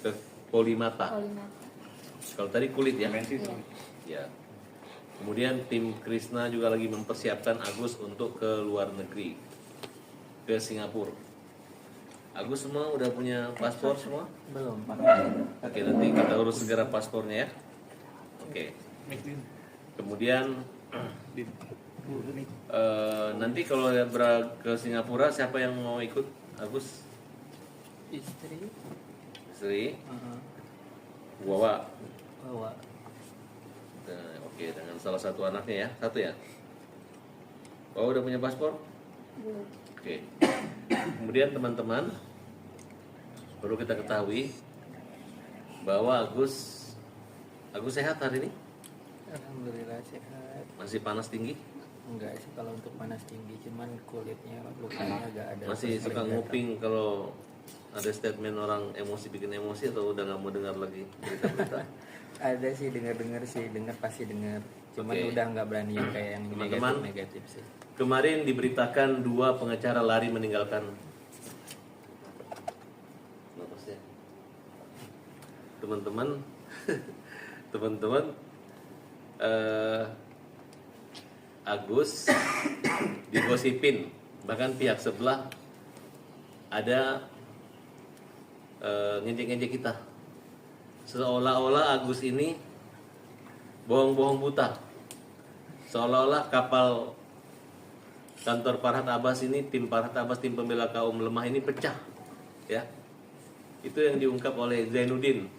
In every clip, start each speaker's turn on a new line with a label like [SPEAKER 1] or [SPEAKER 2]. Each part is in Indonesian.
[SPEAKER 1] ke Polimata.
[SPEAKER 2] Polimata.
[SPEAKER 1] Kalau tadi kulit ya.
[SPEAKER 2] Iya.
[SPEAKER 1] Ya. Kemudian tim Krishna juga lagi mempersiapkan Agus untuk ke luar negeri, ke Singapura. Agus semua udah punya paspor semua?
[SPEAKER 3] Belum, Pak.
[SPEAKER 1] Oke, nanti kita urus segera paspornya ya. Oke. Kemudian nanti kalau ke Singapura siapa yang mau ikut? Agus?
[SPEAKER 3] Istri.
[SPEAKER 1] Istri?
[SPEAKER 3] Heeh.
[SPEAKER 1] Wawa?
[SPEAKER 3] Bawa.
[SPEAKER 1] Nah, oke, dengan salah satu anaknya ya, satu ya. Oh, udah punya paspor?
[SPEAKER 2] Belum.
[SPEAKER 1] Oke. Kemudian teman-teman, perlu kita ketahui bahwa Agus sehat hari ini?
[SPEAKER 3] Alhamdulillah sehat.
[SPEAKER 1] Masih panas tinggi?
[SPEAKER 3] Enggak sih kalau untuk panas tinggi, cuman kulitnya lukanya agak ada.
[SPEAKER 1] Masih suka nguping kalau ada statement orang emosi bikin emosi, atau udah nggak mau dengar lagi berita-berita?
[SPEAKER 3] Ada sih dengar pasti dengar. Cuman
[SPEAKER 1] Oke.
[SPEAKER 3] udah nggak berani yang kayak yang
[SPEAKER 1] Teman-teman.
[SPEAKER 3] negatif sih.
[SPEAKER 1] Kemarin diberitakan 2 pengacara lari meninggalkan napasnya. Teman-teman, Agus digosipin, bahkan pihak sebelah ada ngejek-ngejek kita, seolah-olah Agus ini bohong-bohong buta, seolah-olah kapal kantor Farhad Abbas ini, tim Farhad Abbas, tim pembela kaum lemah ini pecah, ya. Itu yang diungkap oleh Zainuddin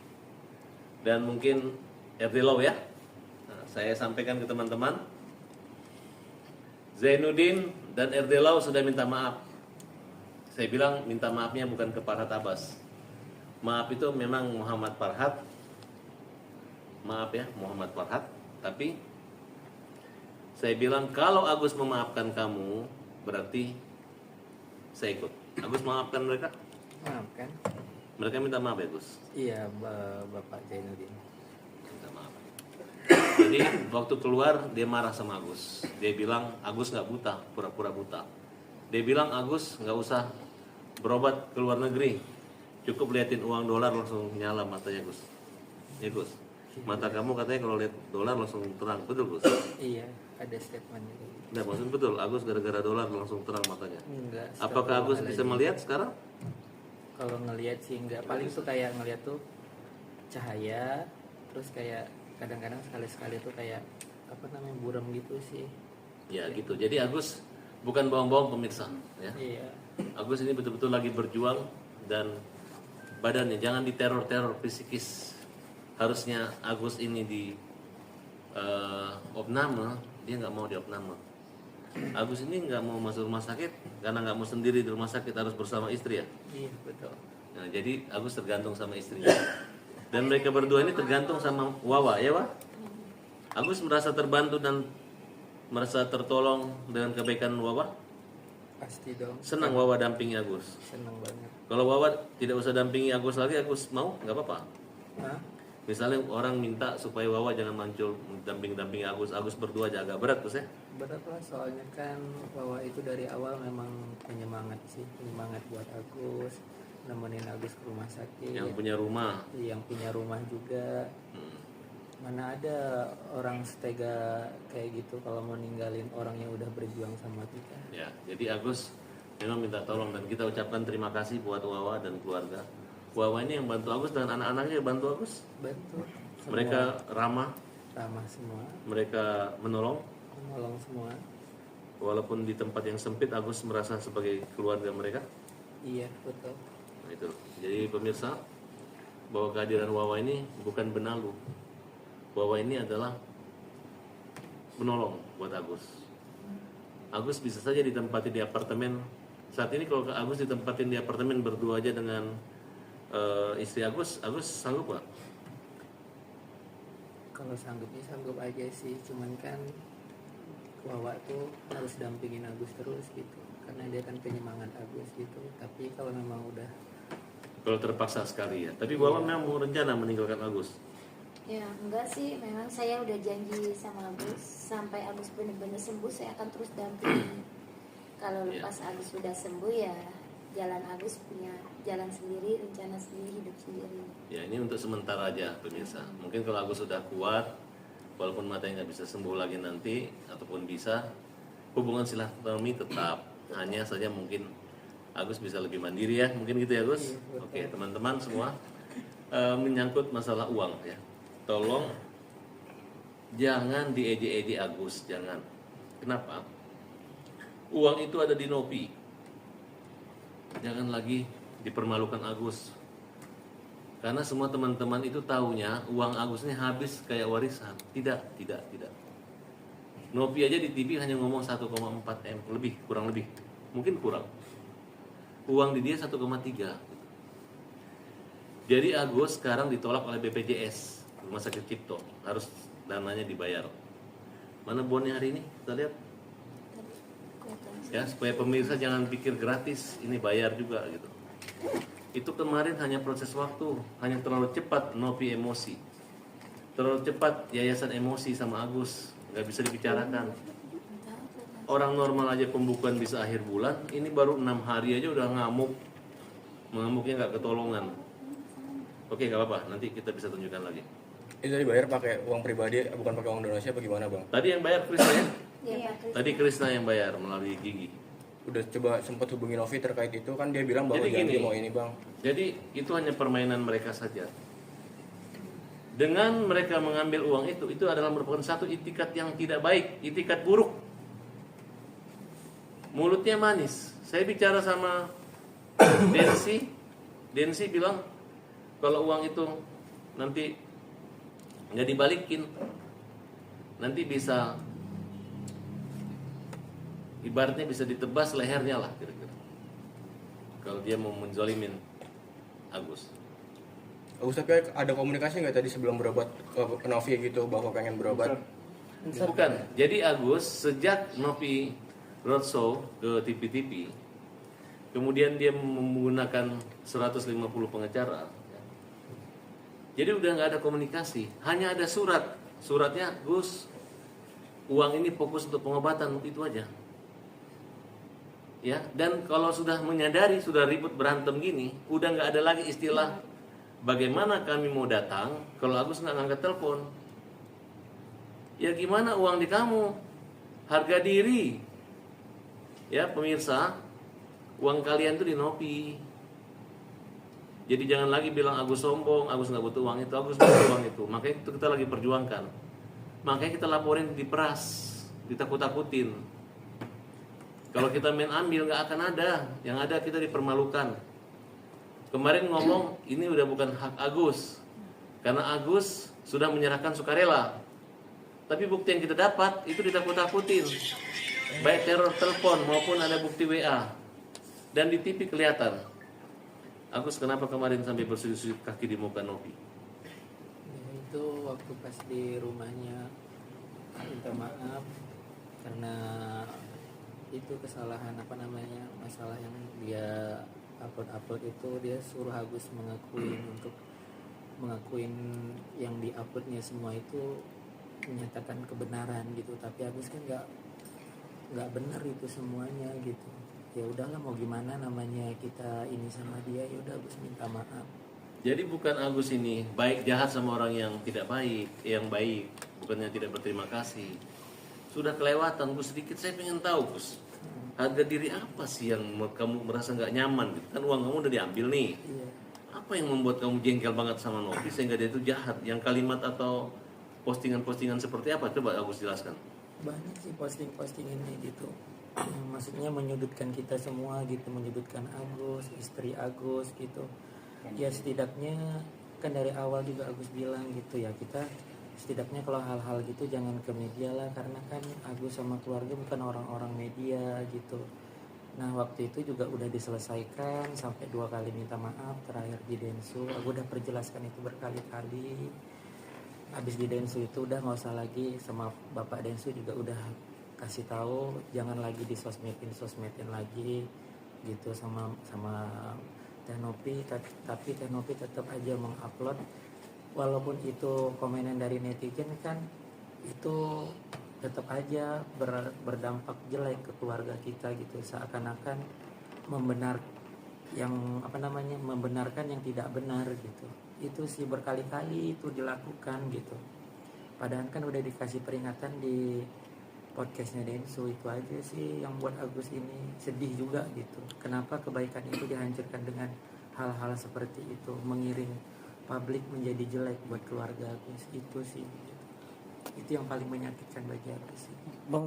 [SPEAKER 1] dan mungkin Erdilau ya. Nah, saya sampaikan ke teman-teman, Zainuddin dan Erdilau sudah minta maaf. Saya bilang minta maafnya bukan ke Farhad Abbas. Maaf itu memang Muhammad Farhad. Maaf ya Muhammad Farhad. Tapi saya bilang kalau Agus memaafkan kamu, berarti saya ikut. Agus maafkan mereka?
[SPEAKER 3] Maaf kan?
[SPEAKER 1] Mereka minta maaf ya Gus?
[SPEAKER 3] Iya, Bapak Zainuddin.
[SPEAKER 1] Minta maaf. Jadi waktu keluar dia marah sama Agus. Dia bilang Agus nggak buta, pura-pura buta. Dia bilang Agus nggak usah berobat ke luar negeri, cukup liatin uang dolar langsung nyala matanya Gus. Ya Gus, mata kamu katanya kalau lihat dolar langsung terang, betul Gus?
[SPEAKER 3] Iya, ada statement itu.
[SPEAKER 1] Nah maksudnya betul, Agus gara-gara dolar langsung terang matanya.
[SPEAKER 3] Enggak.
[SPEAKER 1] Apakah Agus bisa melihat sekarang?
[SPEAKER 3] Kalau ngelihat sih enggak, paling tuh kayak ngelihat tuh cahaya, terus kayak kadang-kadang sekali-sekali tuh kayak apa namanya buram gitu sih.
[SPEAKER 1] Ya gitu. Jadi Agus bukan bohong-bohong pemirsa, ya.
[SPEAKER 3] Iya.
[SPEAKER 1] Agus ini betul-betul lagi berjuang dan badannya jangan diteror-teror psikis. Harusnya Agus ini di opname, dia nggak mau di opname. Agus ini nggak mau masuk rumah sakit karena nggak mau sendiri di rumah sakit, harus bersama istri ya.
[SPEAKER 3] Iya, betul.
[SPEAKER 1] Nah, jadi Agus tergantung sama istrinya. Dan mereka berdua ini tergantung sama Wawa, ya Wah? Agus merasa terbantu dan merasa tertolong dengan kebaikan Wawa.
[SPEAKER 3] Pasti dong.
[SPEAKER 1] Senang Wawa dampingi Agus.
[SPEAKER 3] Senang banget.
[SPEAKER 1] Kalau Wawa tidak usah dampingi Agus lagi, Agus mau nggak apa-apa.
[SPEAKER 3] Hah?
[SPEAKER 1] Misalnya orang minta supaya Wawa jangan muncul dampingi Agus, Agus berdua aja agak berat tuh ya.
[SPEAKER 3] Berat lah, soalnya kan bahwa itu dari awal memang penyemangat sih, penyemangat buat Agus, nemenin Agus ke rumah sakit.
[SPEAKER 1] Yang punya rumah.
[SPEAKER 3] Yang punya rumah juga. Mana ada orang setega kayak gitu kalau mau ninggalin orang yang udah berjuang sama kita.
[SPEAKER 1] Ya, jadi Agus memang minta tolong dan kita ucapkan terima kasih buat Wawa dan keluarga. Wawa ini yang bantu Agus dan anak-anaknya bantu Agus.
[SPEAKER 3] Bantu. Semua
[SPEAKER 1] Mereka ramah,
[SPEAKER 3] semua,
[SPEAKER 1] mereka menolong.
[SPEAKER 3] menolong semua.
[SPEAKER 1] Walaupun di tempat yang sempit, Agus merasa sebagai keluarga mereka.
[SPEAKER 3] Iya, betul.
[SPEAKER 1] Nah, itu. Jadi pemirsa, bahwa kehadiran Wawa ini bukan benalu. Wawa ini adalah menolong buat Agus. Agus bisa saja ditempati di apartemen. Saat ini kalau Agus ditempatin di apartemen berdua aja dengan istri Agus sanggup gak?
[SPEAKER 3] Kalau sanggupnya sanggup aja sih, cuman kan Wawa tuh harus dampingin Agus terus gitu, karena dia kan penyemangat Agus gitu. Tapi kalau memang udah,
[SPEAKER 1] Kalau terpaksa sekali ya. Tapi Wawa memang mau rencana meninggalkan Agus.
[SPEAKER 2] Ya enggak sih, memang saya udah janji sama Agus sampai Agus benar-benar sembuh saya akan terus dampingi. Kalau lepas Agus sudah sembuh ya jalan Agus punya jalan sendiri, rencana sendiri, hidup sendiri.
[SPEAKER 1] Ya ini untuk sementara aja pemirsa. Mungkin kalau Agus sudah kuat, walaupun matanya nggak bisa sembuh lagi nanti, ataupun bisa, hubungan silaturahmi tetap. Hanya saja mungkin Agus bisa lebih mandiri ya, mungkin gitu ya Gus. Oke, teman-teman semua, menyangkut masalah uang ya. Tolong jangan diejek-ejek Agus, jangan. Kenapa? Uang itu ada di Nopi. Jangan lagi dipermalukan Agus. Karena semua teman-teman itu taunya uang Agus ini habis kayak warisan. Tidak. Nopi aja di TV hanya ngomong 1,4 M, lebih, kurang lebih. Mungkin kurang. Uang di dia 1,3. Jadi Agus sekarang ditolak oleh BPJS, Rumah Sakit Cipto. Harus dananya dibayar. Mana bonnya hari ini? Kita lihat. Ya, supaya pemirsa jangan pikir gratis, ini bayar juga gitu. Itu kemarin hanya proses waktu, hanya terlalu cepat Nopi emosi. Terlalu cepat yayasan emosi sama Agus, nggak bisa dibicarakan. Orang normal aja pembukuan bisa akhir bulan, ini baru 6 hari aja udah ngamuk. Mengamuknya nggak ketolongan. Oke, nggak apa-apa, nanti kita bisa tunjukkan lagi.
[SPEAKER 4] Itu tadi bayar pakai uang pribadi, bukan pakai uang donasi apa gimana bang?
[SPEAKER 1] Tadi yang bayar Krisna ya?
[SPEAKER 2] Iya, Pak Kris.
[SPEAKER 1] Tadi Krisna yang bayar melalui Gigi.
[SPEAKER 4] Udah coba sempat hubungi Novi terkait itu, kan dia bilang bahwa
[SPEAKER 1] Jadi
[SPEAKER 4] jangan
[SPEAKER 1] gini.
[SPEAKER 4] dia mau ini bang.
[SPEAKER 1] Jadi itu hanya permainan mereka saja. Dengan mereka mengambil uang itu adalah merupakan satu itikat yang tidak baik, itikat buruk. Mulutnya manis. Saya bicara sama Densi bilang kalau uang itu nanti nggak dibalikin, nanti bisa ibaratnya bisa ditebas lehernya lah kira-kira. Kalau dia mau menzolimin Agus.
[SPEAKER 4] Agus, tapi ada komunikasi nggak tadi sebelum berobat ke Novi gitu bahwa pengen berobat?
[SPEAKER 1] Bukan. Jadi Agus sejak Novi roadshow ke TV-TV, kemudian dia menggunakan 150 pengacara. Jadi udah nggak ada komunikasi, hanya ada surat. Suratnya, Gus, uang ini fokus untuk pengobatan, itu aja. Ya, dan kalau sudah menyadari sudah ribut berantem gini, udah nggak ada lagi istilah bagaimana kami mau datang kalau Agus nggak ngangkat telepon. Ya gimana uang di kamu, harga diri. Ya pemirsa, uang kalian tuh di Nopi. Jadi jangan lagi bilang Agus sombong, Agus nggak butuh uang itu, Agus butuh uang itu. Makanya itu kita lagi perjuangkan. Makanya kita laporin di peras, ditakut-takutin. Kalau kita main ambil nggak akan ada, yang ada kita dipermalukan. Kemarin ngomong ini udah bukan hak Agus, karena Agus sudah menyerahkan sukarela. Tapi bukti yang kita dapat itu ditakut-takutin, baik teror telepon maupun ada bukti WA. Dan di TV kelihatan. Agus kenapa kemarin sampai bersujud kaki di muka Novi?
[SPEAKER 3] Ya, itu waktu pas di rumahnya minta maaf karena itu kesalahan masalah yang dia upload itu, dia suruh Agus mengakuin yang diuploadnya semua itu menyatakan kebenaran gitu, tapi Agus kan nggak benar itu semuanya gitu. Ya udahlah, mau gimana, namanya kita ini sama dia, ya udah Agus minta maaf.
[SPEAKER 1] Jadi bukan Agus ini baik jahat sama orang yang tidak baik, yang baik, bukannya tidak berterima kasih. Sudah kelewatan Gus, sedikit saya pengen tahu Gus, harga diri apa sih yang kamu merasa nggak nyaman gitu? Kan uang kamu udah diambil nih.
[SPEAKER 3] Iya.
[SPEAKER 1] Apa yang membuat kamu jengkel banget sama Novi sehingga dia itu jahat? Yang kalimat atau postingan-postingan seperti apa? Coba Agus jelaskan.
[SPEAKER 3] Banyak sih posting-postingannya gitu. Maksudnya menyudutkan kita semua gitu, menyudutkan Agus, istri Agus gitu. Ya setidaknya kan dari awal juga Agus bilang gitu ya, kita setidaknya kalau hal-hal gitu jangan ke media lah, karena kan Agus sama keluarga bukan orang-orang media gitu. Nah waktu itu juga udah diselesaikan sampai 2 kali minta maaf, terakhir di Densu. Aku udah perjelaskan itu berkali-kali. Habis di Densu itu udah nggak usah lagi, sama Bapak Densu juga udah kasih tahu jangan lagi di sosmedin lagi gitu sama Tenopi. Tapi Tenopi tetap aja mengupload, walaupun itu komenan dari netizen kan itu tetap aja berdampak jelek ke keluarga kita gitu, seakan-akan yang apa namanya membenarkan yang tidak benar gitu. Itu sih berkali-kali itu dilakukan gitu. Padahal kan udah dikasih peringatan di podcastnya Denso. Itu aja sih yang buat Agus ini sedih juga gitu. Kenapa kebaikan itu dihancurkan dengan hal-hal seperti itu, mengiring publik menjadi jelek buat keluarga Agus. Itu sih gitu. Itu yang paling menyakitkan bagi Agus sih.
[SPEAKER 5] Bang